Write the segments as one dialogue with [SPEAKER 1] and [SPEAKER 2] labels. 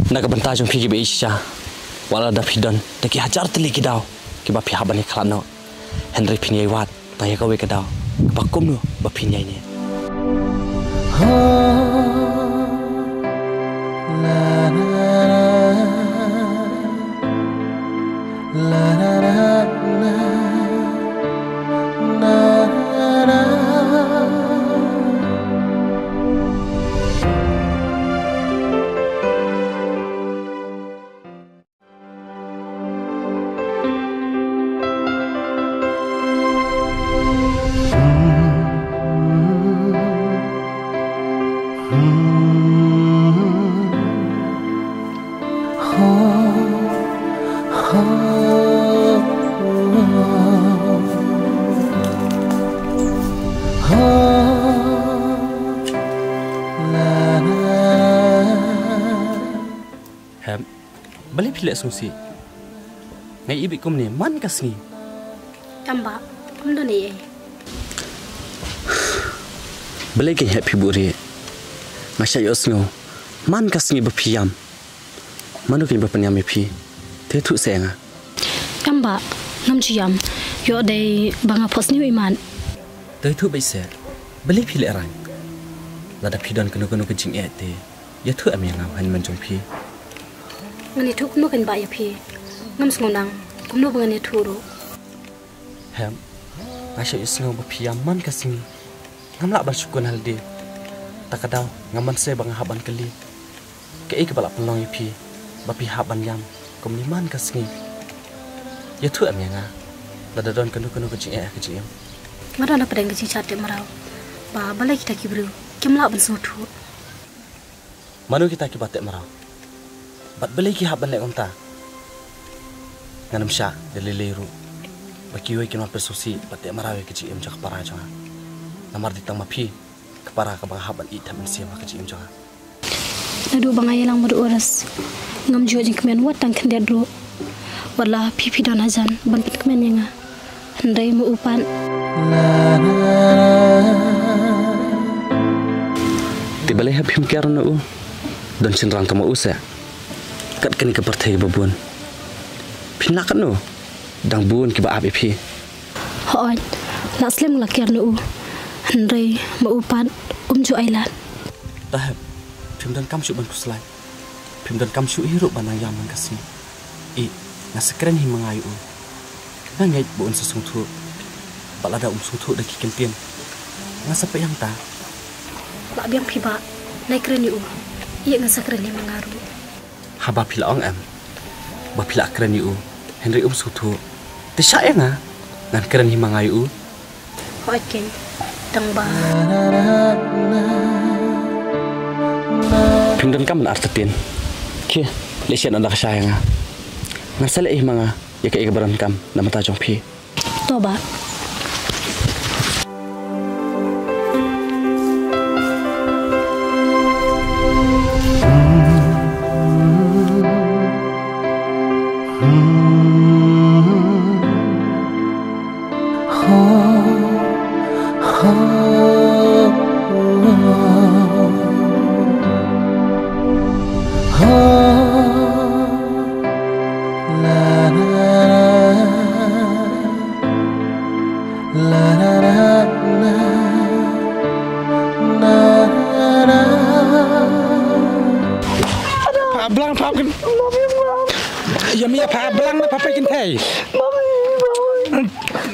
[SPEAKER 1] nak bentar jom pergi be isya wala da pidon taki hajar teli kidau ki ba pihak bani khalano Henry pinyai wat taya kawe kedau ba kum nu ba pinyai ni balik pilih sungsi ngai ibi kum ni man kasni
[SPEAKER 2] tamba kum do ni
[SPEAKER 1] balik ke happy buri masya yosno man kasni bapiyam manu ke bapanyam pi te thu senga
[SPEAKER 2] tamba nam jiyam yo dei banga phosni iman
[SPEAKER 1] te thu bai se balik pilih rang lada pidon kenu ke jing ete ya thu am yang han man jong pi
[SPEAKER 2] ngani thuk no kan ba ya phi ngam sngonang kum no bangani thuro
[SPEAKER 1] hem masya yosno bapiyam man kasni ngamla bersukun halde takadau ngaman se bang haban kali ke ik balap pelong pi bapi haban yam kum ni man kasni ya thu am yang lada don kenu ke jing ke jing
[SPEAKER 2] ngara na pedang ke chat marau ba balai kita kibru kimla ban so thu
[SPEAKER 1] manu kita ki batek marau bat beli ki haban le onta nganam sha deleleru baki wei kinwa persusi batek marawe ke jim jak para janga namar ditang mapi kepara ka bang haban i tamen sia ka jim janga
[SPEAKER 2] nadu bangay lang madu oras ngam jo jing kemen wat tang kende dro wala pipi don hazan ban pit kemen nga handai mu upan
[SPEAKER 1] tibale hapim karna u don sinrang kama usa kat kani ke partai babun pinakan no dang bun ki ba api pi
[SPEAKER 2] hoan naslim la kernu handai mu upan jo ailan
[SPEAKER 1] tahap pim dan kam su ban kuslai pim dan kam su hiru banang yam kasmi i naskren hi mangai u nangai bon sesung thu balada sung thu daki kempien ngasap yang ta
[SPEAKER 2] ba biang pi ba nai kren u iya ngasakren hi mangaru
[SPEAKER 1] haba pila ong am ba pila kren u Henry suthu te sha enga nan kren hi mangai u
[SPEAKER 2] hoi ken tang ba
[SPEAKER 1] pimdan kam artatin ki lesian anda sha enga ngasale hi manga ya ke baran kam namata jong phi
[SPEAKER 2] toba
[SPEAKER 3] Belang pakin, ya mia pa belang na papakin tay.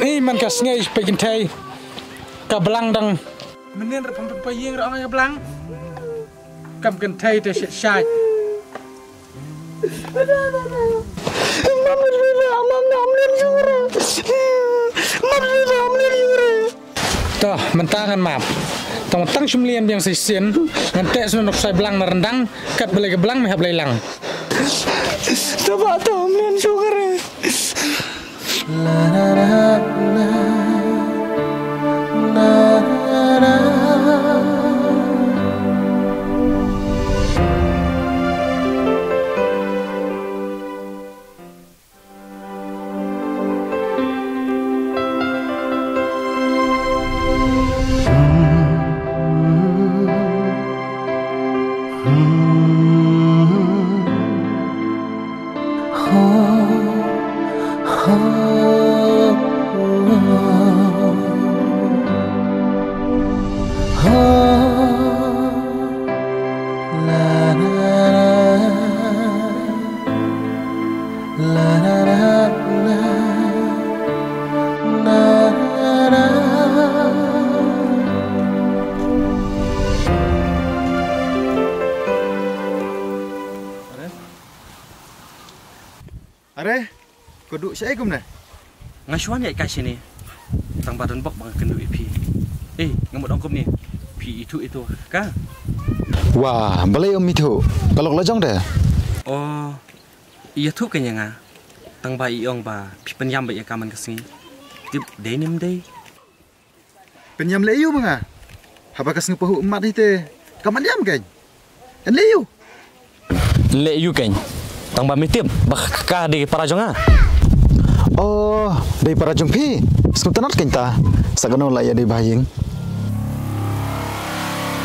[SPEAKER 3] Ini man kasnya pakin tay. Ka belang dang. Menen payeng ra ang belang. Kam kan tay te shat. Toh, mentangan map. Tang sumlian yang sisen, nanti sunuk saya belang merendang, kat beli ke belang mehab lelang. Coba tahu mlian sugar.
[SPEAKER 4] Are, koduk saya kum dah.
[SPEAKER 1] Ngasuan ya ikai sini. Tang badan bok bang kendu ipi. Ngamut ongkom ni. Pi itu ka?
[SPEAKER 4] Wah, balai om itu. Kalau lajang dah.
[SPEAKER 1] Oh, iya tu kenya nga. Tang ba iong ba pi penyam ba ya kaman kesini. Tip denim day.
[SPEAKER 4] Penyam leyu banga. Haba kas ngupahu emat hite. Kaman diam kan? En leyu.
[SPEAKER 1] Leyu kan. Tang ba mitip bakka di parajonga.
[SPEAKER 4] Oh, dari para jumpi. Sekuntanat kinta. Sakano laya di bahing.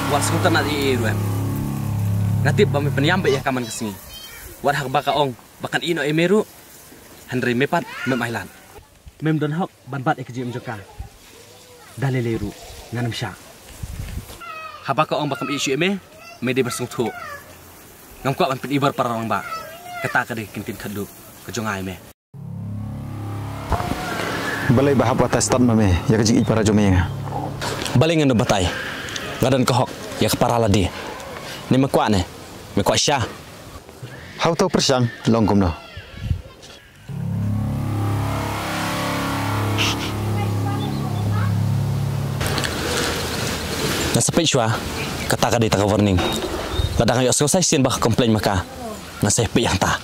[SPEAKER 1] Wat sekuntanat iruem. Ngatip ba mi penyam ba ya kaman kesini. Wat hak baka ong bakan ino emeru. Handre mepat memailan. Mem don hok banbat ekji mjoka. Daleleru nganam sya. Habaka ong bakam isu eme mede bersung tu. Ngam kuat ban ibar para orang ba. Kata kade kintin kadu kejongai me.
[SPEAKER 4] Balai bahap atas tan mame ya kejik para jomenya.
[SPEAKER 1] Balai ngando batai. Gadan kohok ya keparala di. Ni mekuat ne. Mekuat syah.
[SPEAKER 4] Hau tau persang longkum no.
[SPEAKER 1] Na sepit syua kata kade tak warning. Ladang ayo selesai sien bah komplain maka. Na sepit yang ta.